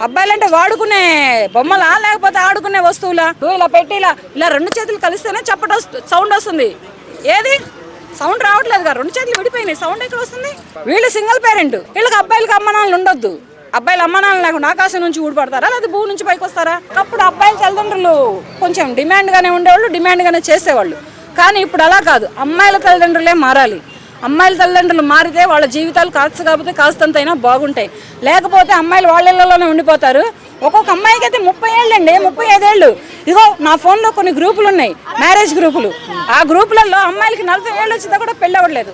అబ్బాయిలంటే వాడుకునే బొమ్మలా లేకపోతే ఆడుకునే వస్తువులా? ఇలా పెట్టి ఇలా రెండు చేతులు కలిస్తేనే సౌండ్ వస్తుంది. ఏది సౌండ్ రావట్లేదుగా, రెండు చేతులు విడిపోయినాయి, సౌండ్ ఎక్కడ వస్తుంది? వీళ్ళు సింగిల్ పేరెంట్, వీళ్ళకి అబ్బాయిలకి అమ్మనాన్నలు ఉండొద్దు. అబ్బాయిలు అమ్మనాన్నలు లేకుండా ఆకాశం నుంచి ఊడిపడతారా లేదా భూమి నుంచి పైకి వస్తారా? అప్పుడు అబ్బాయిల తల్లిదండ్రులు కొంచెం డిమాండ్గానే ఉండేవాళ్ళు, డిమాండ్గానే చేసేవాళ్ళు. కానీ ఇప్పుడు అలా కాదు, అమ్మాయిల తల్లిదండ్రులే మారాలి. అమ్మాయిల తల్లిదండ్రులు మారితే వాళ్ళ జీవితాలు కాకపోతే కాస్తంతైనా బాగుంటాయి. లేకపోతే అమ్మాయిలు వాళ్ళ ఇళ్లలోనే ఉండిపోతారు. ఒక్కొక్క అమ్మాయికి అయితే 30 ఏళ్ళండి, 35 ఏళ్ళు. ఇగో నా ఫోన్లో కొన్ని గ్రూపులు ఉన్నాయి, మ్యారేజ్ గ్రూపులు. ఆ గ్రూపులలో అమ్మాయిలకి 40 ఏళ్ళు వచ్చినా కూడా పెళ్ళి అవ్వట్లేదు.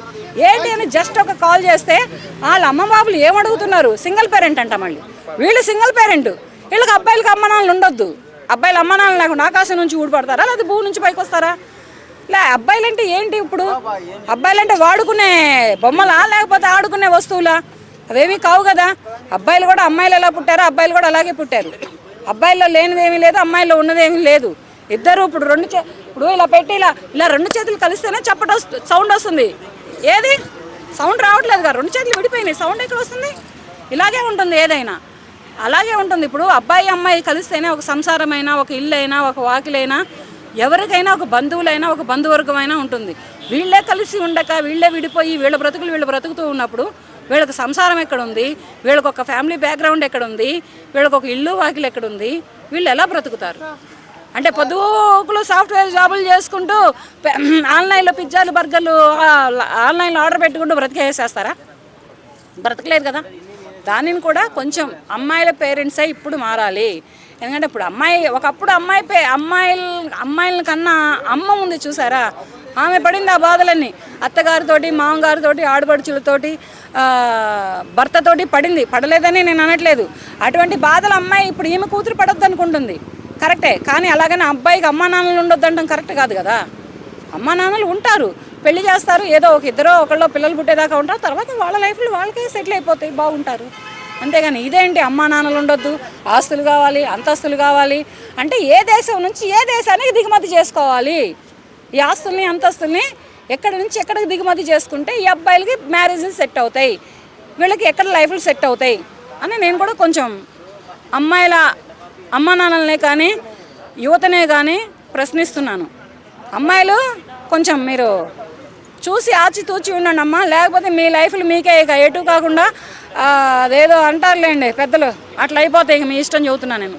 ఏంటి అని జస్ట్ ఒక కాల్ చేస్తే వాళ్ళ అమ్మ బాబులు ఏమడుగుతున్నారు? సింగిల్ పేరెంట్ అంట. మళ్ళీ వీళ్ళు సింగిల్ పేరెంట్, వీళ్ళకి అబ్బాయిలకి అమ్మనాన్నలు ఉండొద్దు. అబ్బాయిలు అమ్మనాన్నలు లేకుండా ఆకాశం నుంచి ఊడిపడతారా లేదా భూమి నుంచి పైకి వస్తారా? అబ్బాయిలంటే ఏంటి ఇప్పుడు? అబ్బాయిలంటే వాడుకునే బొమ్మలా లేకపోతే ఆడుకునే వస్తువులా? అవేమీ కావు కదా. అబ్బాయిలు కూడా అమ్మాయిలు ఎలా పుట్టారో అబ్బాయిలు కూడా అలాగే పుట్టారు. అబ్బాయిల్లో లేనిదేమీ లేదు, అమ్మాయిల్లో ఉన్నదేమీ లేదు. ఇద్దరు ఇప్పుడు ఇప్పుడు ఇలా పెట్టి ఇలా రెండు చేతులు కలిస్తేనే సౌండ్ వస్తుంది. ఏది సౌండ్ రావట్లేదుగా, రెండు చేతులు విడిపోయినాయి, సౌండ్ ఎక్కడ వస్తుంది? ఇలాగే ఉంటుంది, ఏదైనా అలాగే ఉంటుంది. ఇప్పుడు అబ్బాయి అమ్మాయి కలిస్తేనే ఒక సంసారమైనా, ఒక ఇల్లు అయినా, ఒక వాకిలైనా, ఎవరికైనా ఒక బంధువులైనా, ఒక బంధువర్గమైనా ఉంటుంది. వీళ్ళే కలిసి ఉండక వీళ్ళే విడిపోయి వీళ్ళ బ్రతుకులు వీళ్ళు బ్రతుకుతూ ఉన్నప్పుడు వీళ్ళకి సంసారం ఎక్కడుంది? వీళ్ళకి ఒక ఫ్యామిలీ బ్యాక్గ్రౌండ్ ఎక్కడుంది? వీళ్ళకి ఒక ఇల్లు వాకిలు ఎక్కడుంది? వీళ్ళు ఎలా బ్రతుకుతారు? అంటే పొద్దుకులు సాఫ్ట్వేర్ జాబులు చేసుకుంటూ ఆన్లైన్లో పిజ్జాలు బర్గర్లు ఆన్లైన్లో ఆర్డర్ పెట్టుకుంటూ బ్రతికేసేస్తారా? బ్రతకలేదు కదా. దానిని కూడా కొంచెం అమ్మాయిల పేరెంట్సే ఇప్పుడు మారాలి. ఎందుకంటే ఇప్పుడు ఒకప్పుడు అమ్మాయిల కన్నా అమ్మ ఉంది చూసారా, ఆమె పడింది ఆ బాధలన్నీ. అత్తగారితోటి, మామగారితోటి, ఆడపడుచులతోటి, భర్తతోటి పడలేదని నేను అనట్లేదు. అటువంటి బాధలు అమ్మాయి ఇప్పుడు ఈమె కూతురు పడొద్దు అనుకుంటుంది, కరెక్టే. కానీ అలాగని అబ్బాయికి అమ్మా నాన్నలు ఉండొద్దు అనడం కరెక్ట్ కాదు కదా. అమ్మా నాన్నలు ఉంటారు, పెళ్లి చేస్తారు, ఏదో ఇద్దరో ఒకళ్ళో పిల్లలు పుట్టేదాకా ఉంటారు, తర్వాత వాళ్ళ లైఫ్లో వాళ్ళకే సెటిల్ అయిపోతాయి, బాగుంటారు. అంతేగాని ఇదేంటి అమ్మా నాన్నలు ఉండొద్దు, ఆస్తులు కావాలి, అంతస్తులు కావాలి అంటే ఏ దేశం నుంచి ఏ దేశానికి దిగుమతి చేసుకోవాలి? ఈ ఆస్తుల్ని అంతస్తుల్ని ఎక్కడి నుంచి ఎక్కడికి దిగుమతి చేసుకుంటే ఈ అబ్బాయిలకి మ్యారేజెస్ సెట్ అవుతాయి, వీళ్ళకి ఎక్కడ లైఫ్లు సెట్ అవుతాయి అని నేను కూడా కొంచెం అమ్మాయిల అమ్మా నాన్నలనే కానీ యువతనే కానీ ప్రశ్నిస్తున్నాను. అమ్మాయిలు కొంచెం మీరు చూసి ఆచితూచి ఉండండి అమ్మా, లేకపోతే మీ లైఫ్లు మీకే ఇక ఎటు కాకుండా అదేదో అంటారులేండి పెద్దలు, అట్లా అయిపోతాయి. ఇక మీ ఇష్టం చెబుతున్నా నేను.